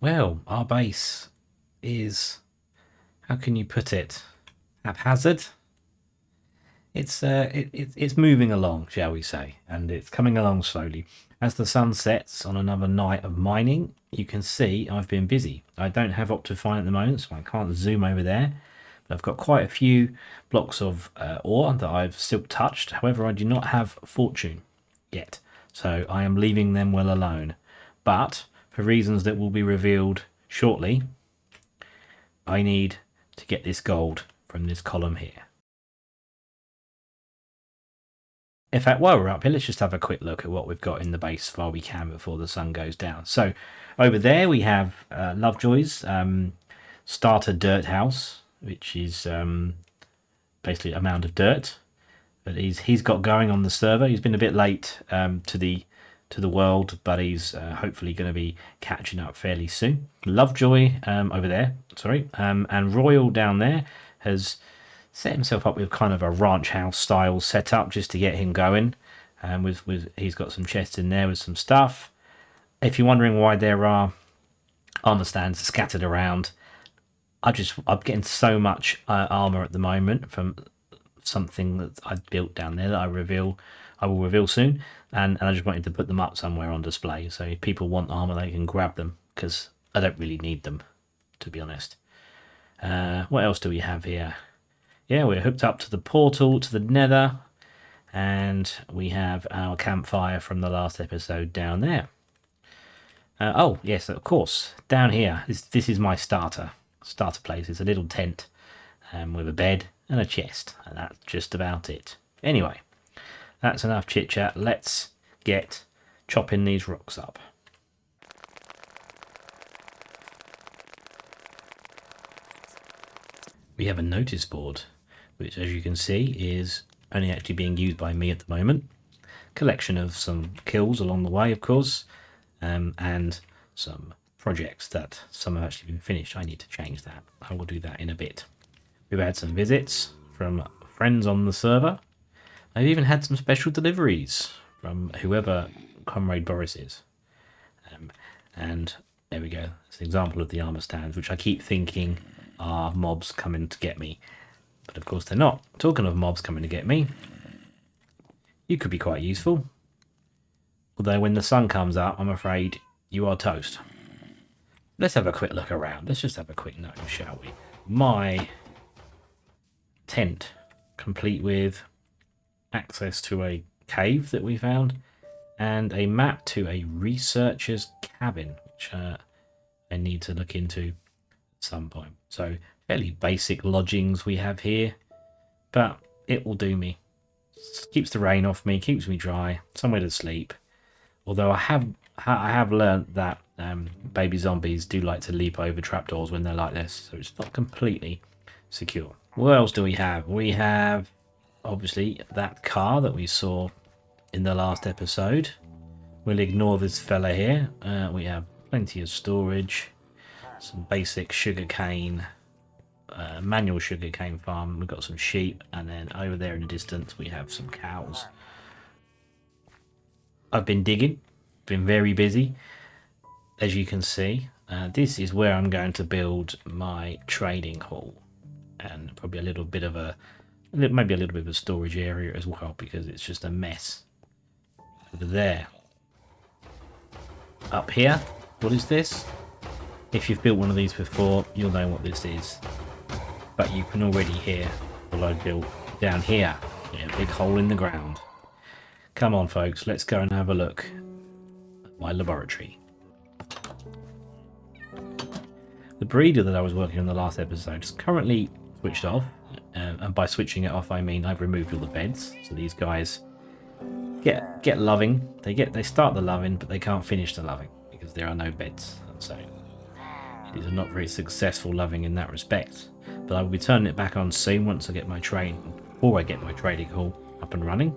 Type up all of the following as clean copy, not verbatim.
Well, our base is, how can you put it, haphazard. It's moving along, shall we say, and it's coming along slowly. As the sun sets on another night of mining, you can see I've been busy. I don't have Optifine at the moment, so I can't zoom over there. But I've got quite a few blocks of ore that I've still touched. However, I do not have Fortune yet, so I am leaving them well alone. But for reasons that will be revealed shortly, I need to get this gold from this column here. In fact, while we're up here, let's just have a quick look at what we've got in the base while we can before the sun goes down. So over there we have Lovejoy's starter dirt house, which is basically a mound of dirt that he's got going on the server. He's been a bit late to the world, but he's hopefully going to be catching up fairly soon. Lovejoy over there, sorry, and Royal down there has set himself up with kind of a ranch house style setup just to get him going. He's got some chests in there with some stuff. If you're wondering why there are armor stands scattered around, I'm getting so much armor at the moment from something that I built down there that I will reveal soon, and I just wanted to put them up somewhere on display, so if people want armor they can grab them, because I don't really need them, to be honest. What else do we have here? Yeah, we're hooked up to the portal to the Nether, and we have our campfire from the last episode down there. Oh yes, of course, down here this is my starter place. It's a little tent with a bed and a chest, and that's just about it. Anyway, that's enough chit chat. Let's get chopping these rocks up. We have a notice board, which, as you can see, is only actually being used by me at the moment. Collection of some kills along the way, of course, and some projects that some have actually been finished. I need to change that. I will do that in a bit. We've had some visits from friends on the server. I've even had some special deliveries from whoever Comrade Boris is. And there we go. It's an example of the armor stands, which I keep thinking are mobs coming to get me. But of course they're not. Talking of mobs coming to get me, you could be quite useful. Although when the sun comes up, I'm afraid you are toast. Let's have a quick look around. Let's just have a quick note, shall we? My tent, complete with access to a cave that we found, and a map to a researcher's cabin, which I need to look into at some point. So fairly basic lodgings we have here, but it will do me. Keeps the rain off me, keeps me dry, somewhere to sleep. Although I have learnt that baby zombies do like to leap over trapdoors when they're like this, so it's not completely secure. What else do we have? We have obviously that car that we saw in the last episode. We'll ignore this fella here. We have plenty of storage, some basic sugarcane, manual sugarcane farm. We've got some sheep, and then over there in the distance we have some cows. I've been digging, been very busy, as you can see. This is where I'm going to build my trading hall, and probably a little bit of maybe a little bit of a storage area as well, because it's just a mess over there. Up here, what is this? If you've built one of these before, you'll know what this is, but you can already hear what I built down here. Yeah, a big hole in the ground. Come on folks, let's go and have a look at my laboratory. The breeder that I was working on the last episode is currently switched off, and by switching it off I mean I've removed all the beds, so these guys get loving. They start the loving, but they can't finish the loving because there are no beds, and so it is a not very successful loving in that respect. But I will be turning it back on soon once I get my before I get my trading hall up and running.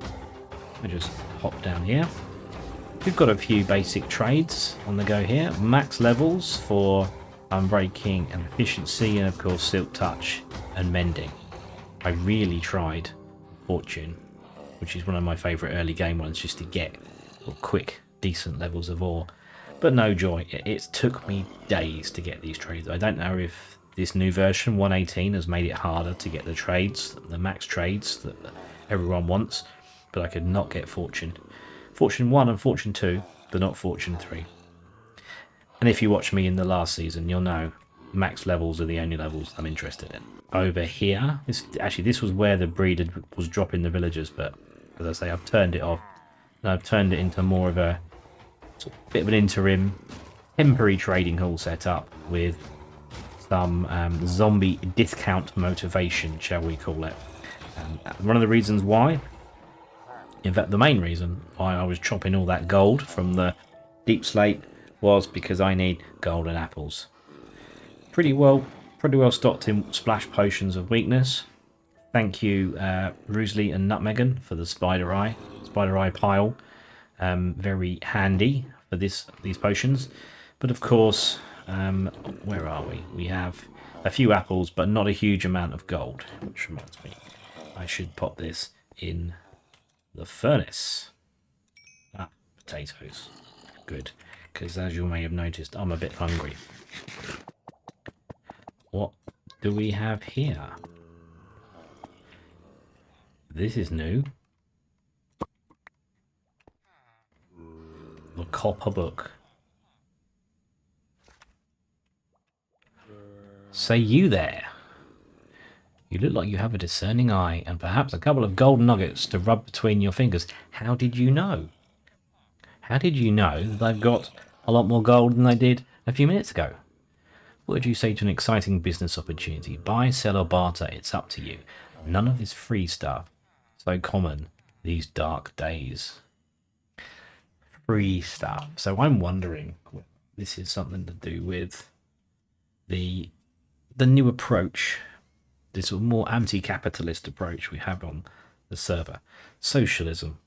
I just hop down here. We've got a few basic trades on the go here. Max levels for unbreaking and efficiency, and of course silk touch and mending. I really tried fortune, which is one of my favourite early game ones, just to get quick decent levels of ore. But no joy. It took me days to get these trades. I don't know if this new version 118 has made it harder to get the trades, the max trades that everyone wants, but I could not get Fortune. Fortune 1 and Fortune 2, but not Fortune 3. And if you watch me in the last season, you'll know max levels are the only levels I'm interested in. Over here, this was where the breeder was dropping the villagers, but as I say, I've turned it off. And I've turned it into more of a sort of bit of an interim, temporary trading hall setup with some zombie discount motivation, shall we call it. One of the reasons why, in fact the main reason why I was chopping all that gold from the deep slate was because I need golden apples. Pretty well stocked in splash potions of weakness. Thank you, Roosley and Nutmegan, for the spider eye pile. Very handy for these potions. But of course, where are we? We have a few apples, but not a huge amount of gold. Which reminds me, I should pop this in the furnace. Ah, potatoes. Good. Because as you may have noticed, I'm a bit hungry. What do we have here? This is new. The copper book. Say you there. You look like you have a discerning eye and perhaps a couple of gold nuggets to rub between your fingers. How did you know? How did you know that I've got a lot more gold than I did a few minutes ago? What would you say to an exciting business opportunity? Buy, sell or barter, it's up to you. None of this free stuff. So common these dark days. Free stuff. So I'm wondering, this is something to do with the new approach, this sort of more anti-capitalist approach we have on the server. Socialism,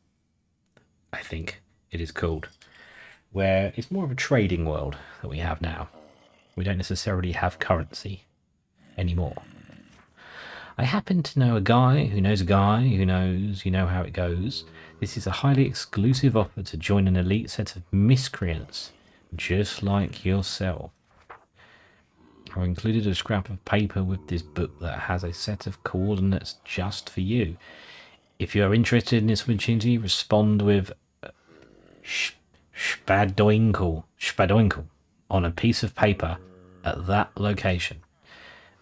I think it is called, where it's more of a trading world that we have now. We don't necessarily have currency anymore. I happen to know a guy who knows a guy who knows, you know how it goes. This is a highly exclusive offer to join an elite set of miscreants, just like yourself. I've included a scrap of paper with this book that has a set of coordinates just for you. If you are interested in this opportunity, respond with spadoinkle on a piece of paper at that location.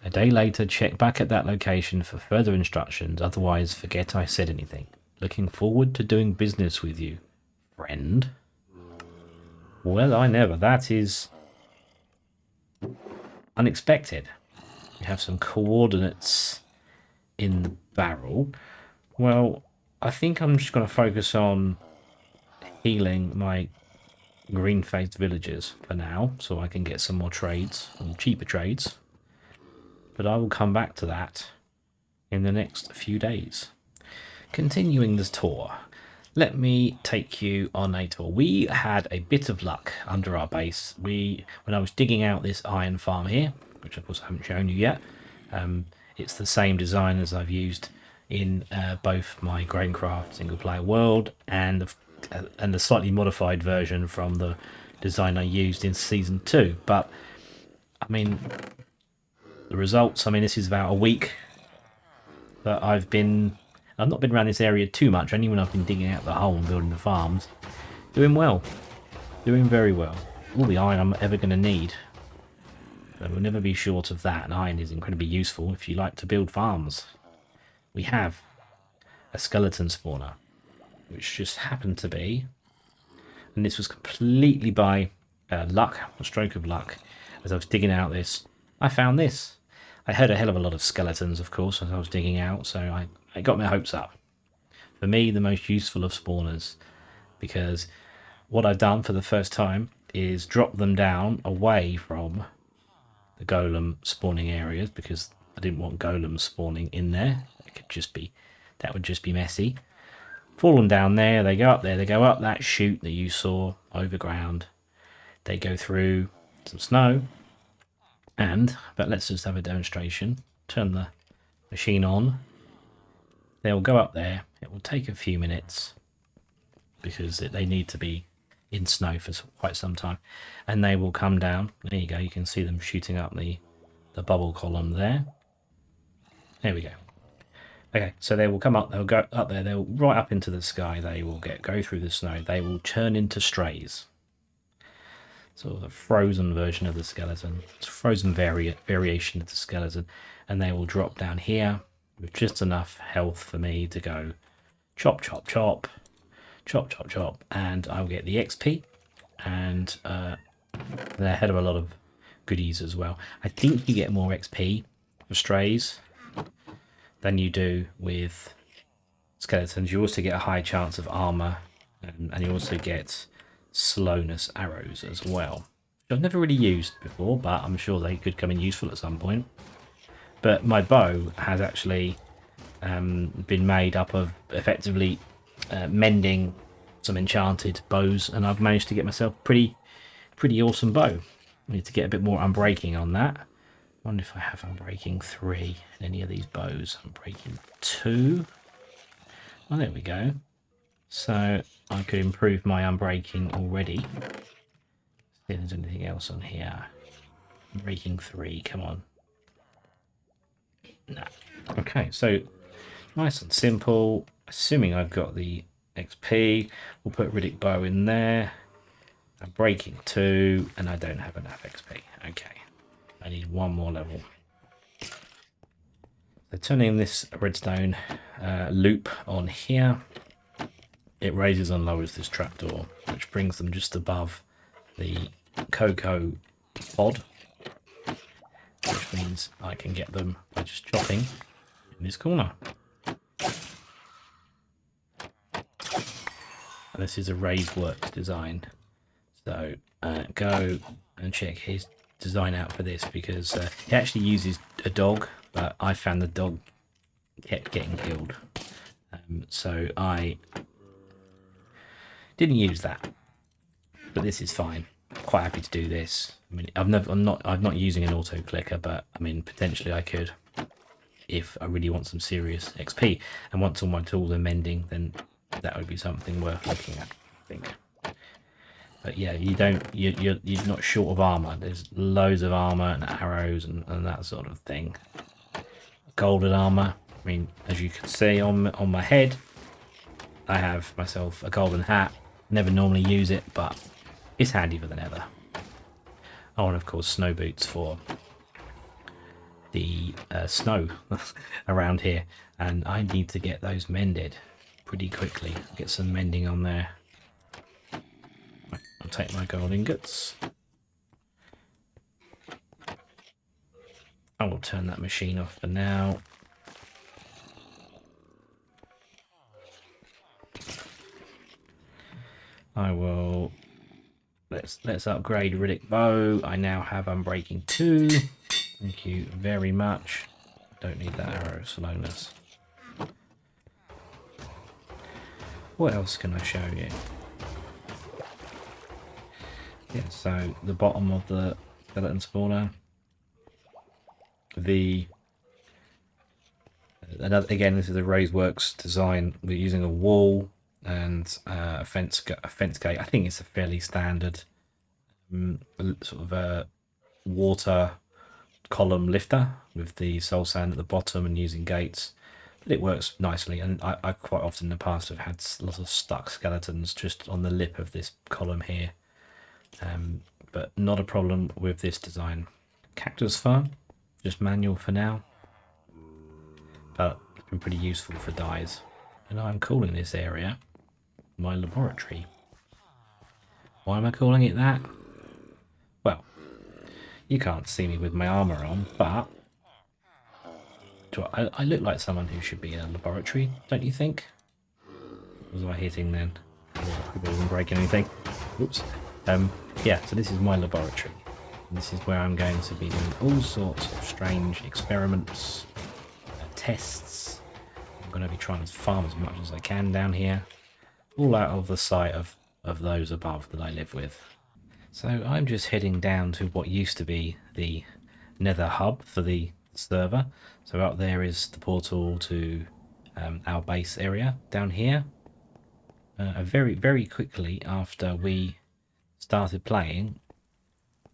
A day later, check back at that location for further instructions, otherwise forget I said anything. Looking forward to doing business with you, friend. Well, I never. That is unexpected. We have some coordinates in the barrel. Well, I think I'm just going to focus on healing my green-faced villagers for now, so I can get some more trades, and cheaper trades. But I will come back to that in the next few days. Continuing this tour, let me take you on a tour. We had a bit of luck under our base. When I was digging out this iron farm here, which of course I haven't shown you yet, it's the same design as I've used in both my Grainecraft single-player world and the slightly modified version from the design I used in Season 2. But, I mean, the results, I mean, this is about a week that I've not been around this area too much, only when I've been digging out the hole and building the farms. Doing well. Doing very well. All the iron I'm ever going to need. But we'll never be short of that, and iron is incredibly useful if you like to build farms. We have a skeleton spawner, which just happened to be, and this was completely by luck, a stroke of luck. As I was digging out this, I found this. I heard a hell of a lot of skeletons, of course, as I was digging out, so I got my hopes up. For me, the most useful of spawners, because what I've done for the first time is drop them down away from the golem spawning areas, because I didn't want golems spawning in there. That would just be messy. Fall them down there, they go up there, they go up that chute that you saw overground. They go through some snow. But let's just have a demonstration. Turn the machine on. They'll go up there. It will take a few minutes because they need to be in snow for quite some time, and they will come down. There you go. You can see them shooting up the bubble column there. There we go. Okay, so they will come up. They'll go up there. They'll right up into the sky. They will go through the snow. They will turn into strays. Sort of a frozen version of the skeleton. It's a frozen variation of the skeleton, and they will drop down here with just enough health for me to go chop, chop, chop, chop, chop, chop, and I'll get the XP, and they're ahead of a lot of goodies as well. I think you get more XP for strays than you do with skeletons. You also get a high chance of armor, and you also get slowness arrows as well. I've never really used before, but I'm sure they could come in useful at some point. But my bow has actually been made up of effectively mending some enchanted bows, and I've managed to get myself pretty awesome bow. I need to get a bit more unbreaking on that. I wonder if I have unbreaking 3 in any of these bows. Unbreaking 2. Oh, there we go. So I could improve my unbreaking already. See if there's anything else on here. Unbreaking 3, come on. No. Okay, so nice and simple. Assuming I've got the XP, we'll put Riddick Bow in there. Unbreaking 2, and I don't have enough XP. Okay, I need one more level. So turning this redstone loop on here, it raises and lowers this trapdoor, which brings them just above the cocoa pod, which means I can get them by just chopping in this corner. And this is a raised works design, so go and check his design out for this, because he actually uses a dog, but I found the dog kept getting killed, so I didn't use that. But this is fine. I'm quite happy to do this. I mean, I'm not using an auto clicker, but I mean, potentially I could if I really want some serious XP. And once all my tools are mending, then that would be something worth looking at, I think. But yeah, you're not short of armor. There's loads of armor and arrows and that sort of thing. Golden armor. I mean, as you can see on my head, I have myself a golden hat. Never normally use it, but it's handy for the nether. Oh, and of course snow boots for the snow around here, and I need to get those mended pretty quickly. Get some mending on there. Right, I'll take my gold ingots. I will turn that machine off for now. I will let's upgrade Riddick Bow. I now have Unbreaking 2. Thank you very much. Don't need that arrow slowness. What else can I show you? Yeah, so the bottom of the skeleton spawner. Again, this is a raised works design. We're using a wall and a fence gate. I think it's a fairly standard sort of a water column lifter with the soul sand at the bottom and using gates. But it works nicely, and I quite often in the past have had lots of stuck skeletons just on the lip of this column here. But not a problem with this design. Cactus farm, just manual for now, but it's been pretty useful for dyes. And I'm calling this area my laboratory. Why am I calling it that? Well, you can't see me with my armor on, but I look like someone who should be in a laboratory, don't you think? What was I hitting then? I wasn't breaking anything. Oops. Yeah, so this is my laboratory. This is where I'm going to be doing all sorts of strange experiments, tests. I'm going to be trying to farm as much as I can down here, all out of the sight of those above that I live with. So I'm just heading down to what used to be the Nether Hub for the server. So up there is the portal to our base area down here. very, very quickly after we started playing,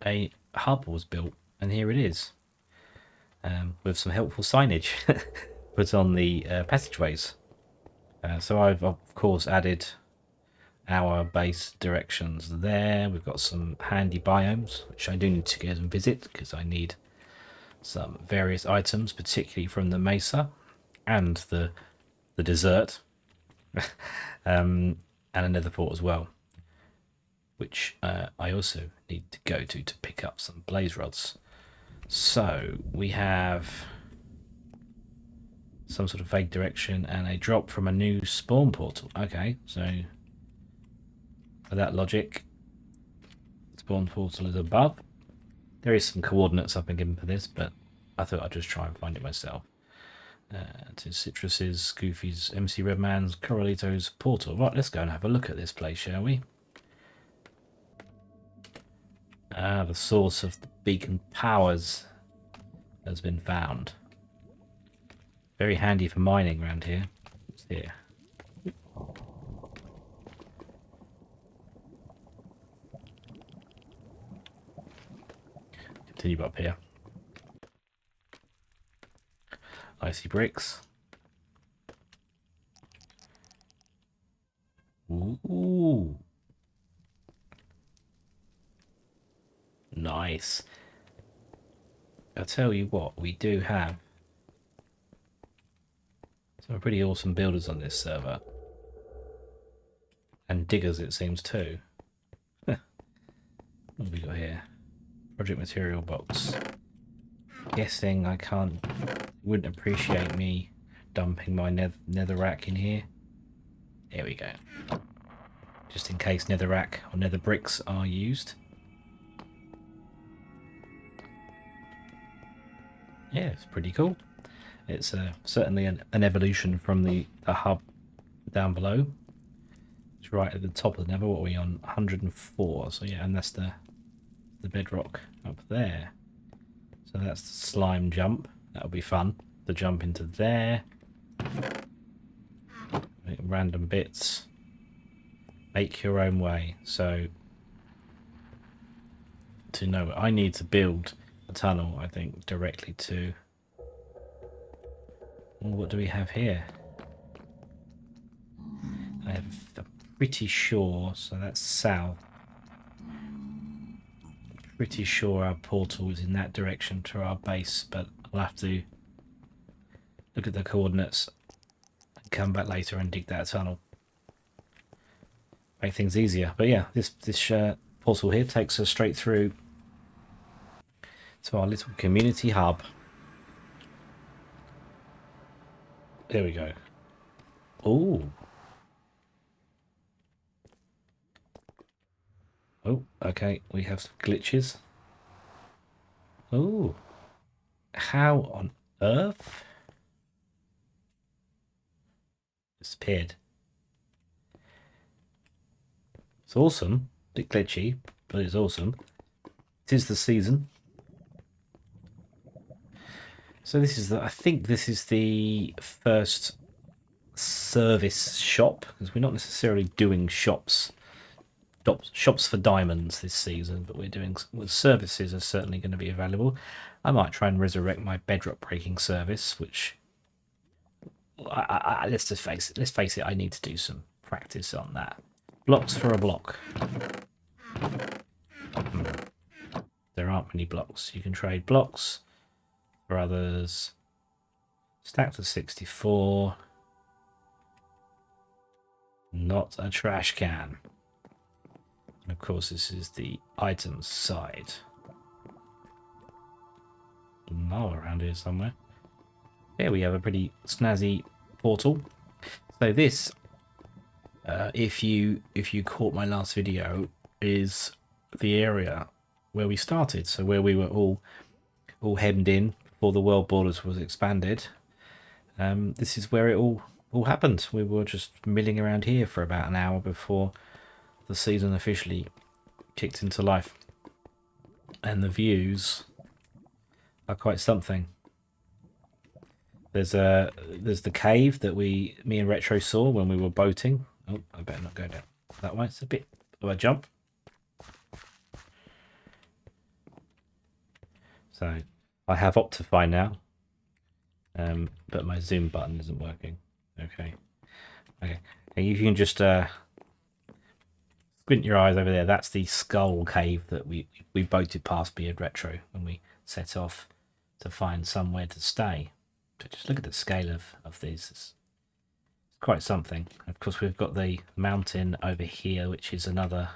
a hub was built, and here it is, with some helpful signage put on the passageways. So I've of course added our base directions there. We've got some handy biomes, which I do need to get and visit because I need some various items, particularly from the mesa and the desert, and a nether port as well, which I also need to go to pick up some blaze rods. So we have some sort of vague direction and a drop from a new spawn portal. Okay, so for that logic, spawn portal is above. There is some coordinates I've been given for this, but I thought I'd just try and find it myself. To Citrus's, Goofy's, MC Redman's, Corralito's portal. Right, let's go and have a look at this place, shall we? The source of the beacon powers has been found. Very handy for mining around here. What's here? Continue up here. Icy bricks. Ooh. Nice. I'll tell you what, we do have some pretty awesome builders on this server. And diggers, it seems, too. What have we got here? Project material box. Guessing I can't... Wouldn't appreciate me dumping my netherrack in here. There we go. Just in case netherrack or nether bricks are used. Yeah, it's pretty cool. It's certainly an evolution from the hub down below. It's right at the top of the nether. What are we on? 104. So yeah, and that's the bedrock up there. So that's the slime jump. That'll be fun to jump into there. Make random bits. Make your own way. So to know, I need to build a tunnel, I think, directly to... What do we have here? I'm pretty sure, so that's south. Pretty sure our portal is in that direction to our base, but I'll have to look at the coordinates and come back later and dig that tunnel. Make things easier. But yeah, this portal here takes us straight through to our little community hub. There we go. Oh. Oh, okay. We have some glitches. Oh. How on earth? Disappeared. It's awesome. A bit glitchy, but it's awesome. It is the season. So this is I think this is the first service shop, because we're not necessarily doing shops for diamonds this season, but we're doing services are certainly going to be available. I might try and resurrect my bedrock breaking service, which let's just face it. Let's face it. I need to do some practice on that. Blocks for a block. There aren't many blocks. You can trade blocks for others. Stacked to 64. Not a trash can. And of course, this is the items side. Null around here somewhere. Here we have a pretty snazzy portal. So this, if you caught my last video, is the area where we started. So where we were all hemmed in before the world borders was expanded. This is where it all happened. We were just milling around here for about an hour before the season officially kicked into life, and the views are quite something. There's the cave that me and Retro saw when we were boating Oh, I better not go down that way. It's a bit of a jump. So I have Optify now, but my zoom button isn't working. Okay. And you can just squint your eyes over there. That's the skull cave that we boated past Beard Retro when we set off to find somewhere to stay. But just look at the scale of these. It's quite something. Of course, we've got the mountain over here, which is another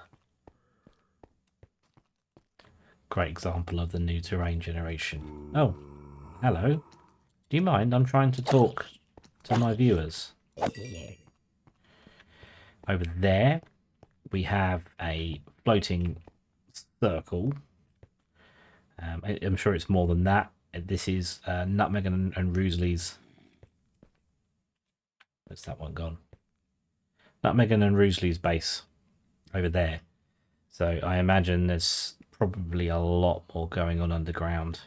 great example of the new terrain generation. Oh, hello. Do you mind? I'm trying to talk to my viewers. Over there, we have a floating circle. I'm sure it's more than that. This is Nutmeg and Roosley's. Where's that one gone? Nutmeg and Roosley's base over there. So I imagine there's probably a lot more going on underground.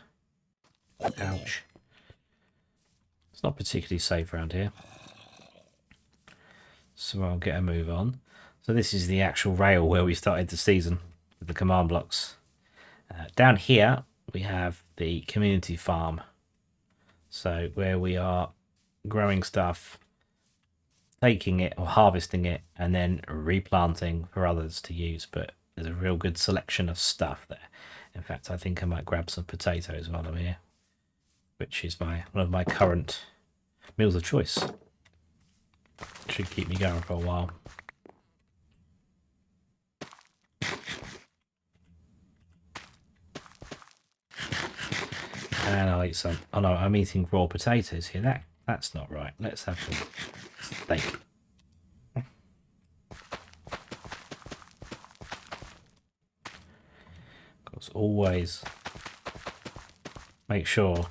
Ouch. It's not particularly safe around here. So I'll get a move on. So this is the actual rail where we started the season with the command blocks. Down here we have the community farm. So where we are growing stuff, taking it or harvesting it, and then replanting for others to use. But there's a real good selection of stuff there. In fact, I think I might grab some potatoes while I'm here, which is one of my current meals of choice. Should keep me going for a while. And I'll eat some. Oh no, I'm eating raw potatoes here. That's not right. Let's have some steak. Of course, always make sure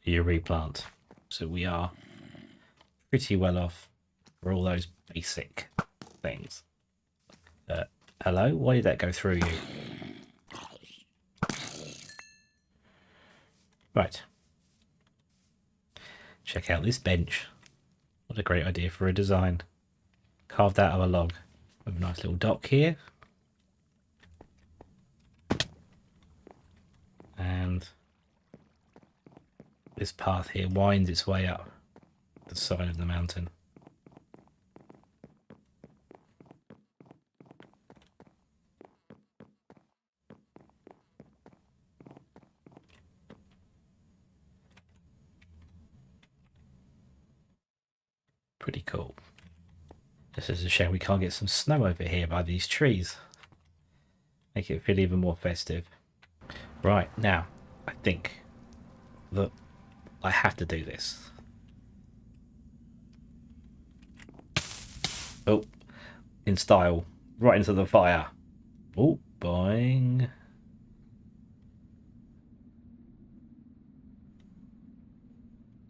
you replant. So we are pretty well off for all those basic things. Hello? Why did that go through you? Right. Check out this bench. What a great idea for a design. Carved out of a log. With a nice little dock here. And this path here winds its way up the side of the mountain. Pretty cool. This is a shame we can't get some snow over here by these trees. Make it feel even more festive. Right, now, I think that I have to do this. Oh, in style, right into the fire. Oh, boing.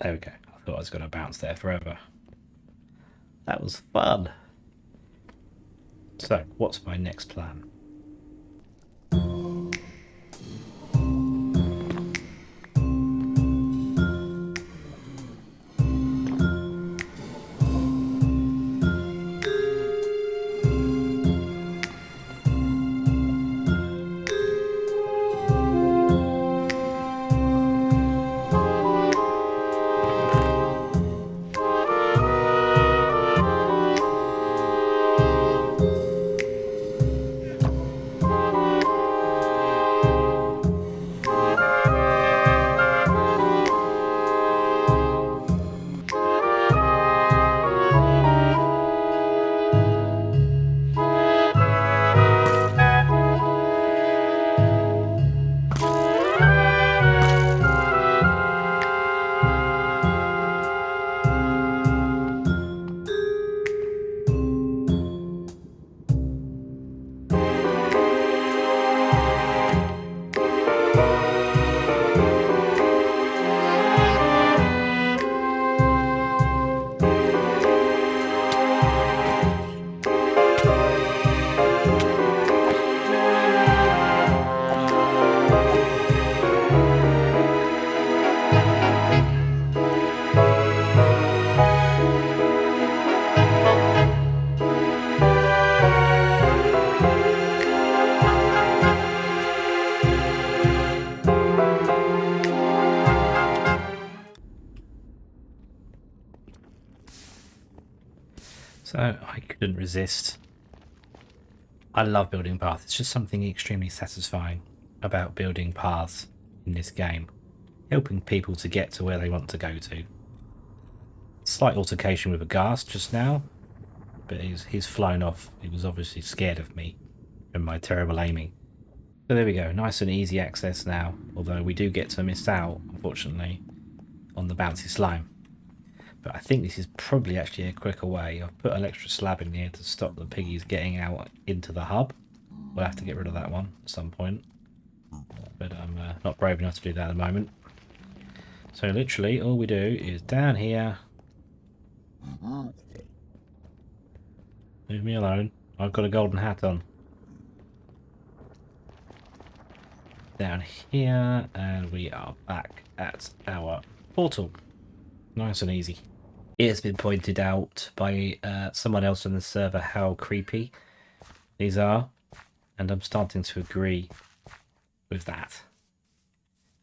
There we go. I thought I was going to bounce there forever. That was fun. So, what's my next plan? resist. I love building paths. It's just something extremely satisfying about building paths in this game. Helping people to get to where they want to go to. Slight altercation with a ghast just now, but he's flown off. He was obviously scared of me and my terrible aiming. So there we go, nice and easy access now, although we do get to miss out, unfortunately, on the bouncy slime. But I think this is probably actually a quicker way. I've put an extra slab in here to stop the piggies getting out into the hub. We'll have to get rid of that one at some point, but I'm not brave enough to do that at the moment. So literally all we do is down here. Leave me alone. I've got a golden hat on. Down here, and we are back at our portal. Nice and easy. It has been pointed out by someone else on the server how creepy these are, and I'm starting to agree with that.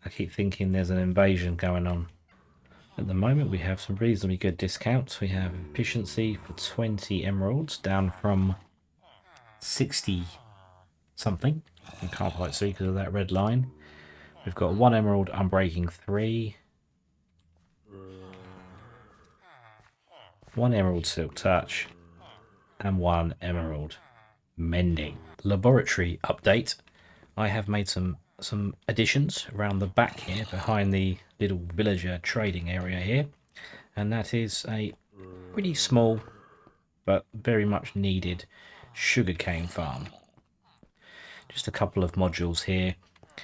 I keep thinking there's an invasion going on. At the moment we have some reasonably good discounts. We have efficiency for 20 emeralds, down from 60 something. You can't quite see because of that red line. We've got 1 emerald unbreaking 3. 1 emerald silk touch. And 1 emerald mending. Laboratory update. I have made some additions around the back here, behind the little villager trading area here. And that is a pretty small, but very much needed sugarcane farm. Just a couple of modules here,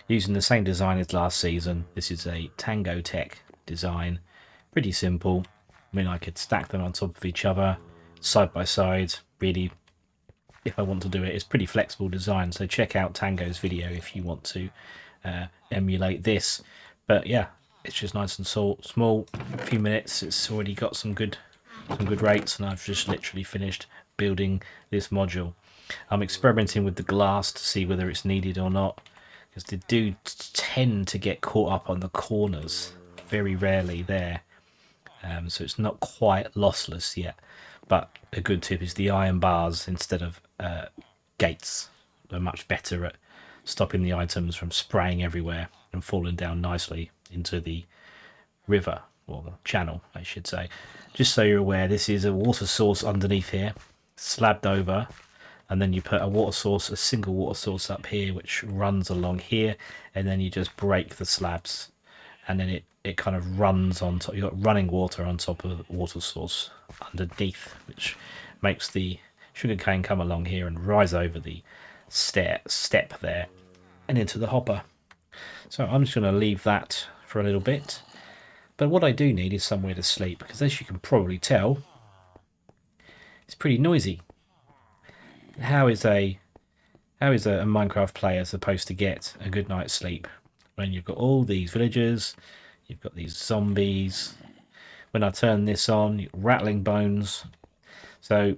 using the same design as last season. This is a Tango Tech design, pretty simple. I mean, I could stack them on top of each other, side by side, really, if I want to do it. It's pretty flexible design, so check out Tango's video if you want to emulate this. But yeah, it's just nice and small. A few minutes, it's already got some good rates, and I've just literally finished building this module. I'm experimenting with the glass to see whether it's needed or not, because they do tend to get caught up on the corners, very rarely there. So it's not quite lossless yet. But a good tip is the iron bars instead of gates. They're much better at stopping the items from spraying everywhere and falling down nicely into the river, or the channel, I should say. Just so you're aware, this is a water source underneath here, slabbed over. And then you put a single water source up here, which runs along here, and then you just break the slabs, and then it kind of runs on top. You've got running water on top of the water source underneath, which makes the sugarcane come along here and rise over the step there and into the hopper. So I'm just going to leave that for a little bit. But what I do need is somewhere to sleep, because as you can probably tell, it's pretty noisy. How is a Minecraft player supposed to get a good night's sleep when you've got all these villagers, you've got these zombies? When I turn this on, you're rattling bones. So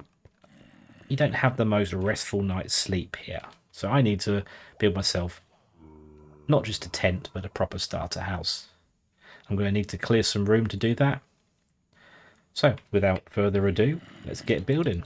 you don't have the most restful night's sleep here. So I need to build myself not just a tent, but a proper starter house. I'm going to need to clear some room to do that. So without further ado, let's get building.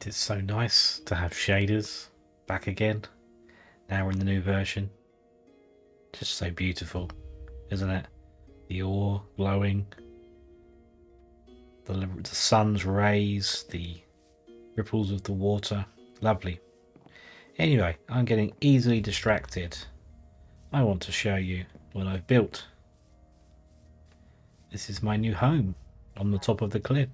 It is so nice to have shaders back again. Now we're in the new version. Just so beautiful, isn't it? The ore glowing, the sun's rays, the ripples of the water. Lovely. Anyway, I'm getting easily distracted. I want to show you what I've built. This is my new home on the top of the cliff.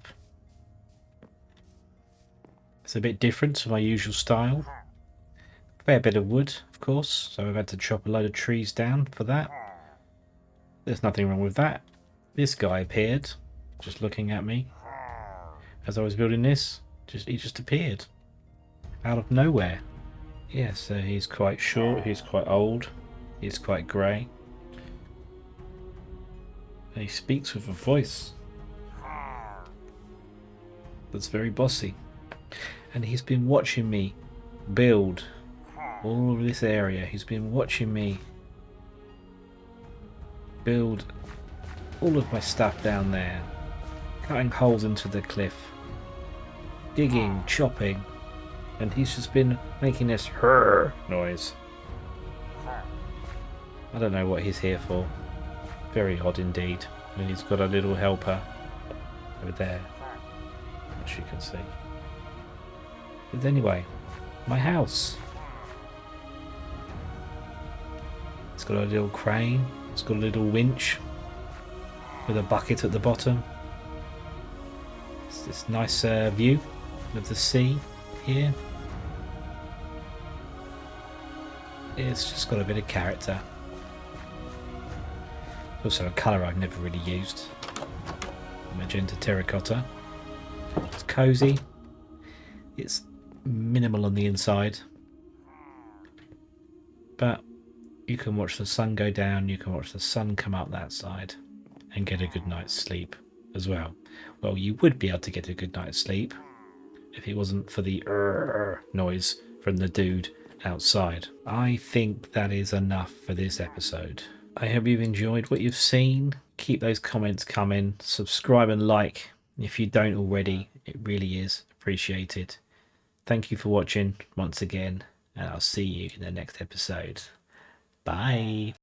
It's a bit different to my usual style. Fair bit of wood, of course, so I've had to chop a load of trees down for that. There's nothing wrong with that. This guy appeared, just looking at me. As I was building this, he just appeared. Out of nowhere. Yeah, so he's quite short, he's quite old, he's quite grey. And he speaks with a voice that's very bossy. And he's been watching me build all of this area. He's been watching me build all of my stuff down there, cutting holes into the cliff, digging, chopping, and he's just been making this "hurr" noise. I don't know what he's here for. Very odd indeed. And he's got a little helper over there, which you can see. But anyway, my house. It's got a little crane. It's got a little winch with a bucket at the bottom. It's this nice view of the sea here. It's just got a bit of character. Also a colour I've never really used. Magenta terracotta. It's cosy. It's minimal on the inside. But you can watch the sun go down, you can watch the sun come up that side and get a good night's sleep as well. Well, you would be able to get a good night's sleep if it wasn't for the noise from the dude outside. I think that is enough for this episode. I hope you've enjoyed what you've seen. Keep those comments coming. Subscribe and like if you don't already. It really is appreciated. Thank you for watching once again, and I'll see you in the next episode. Bye.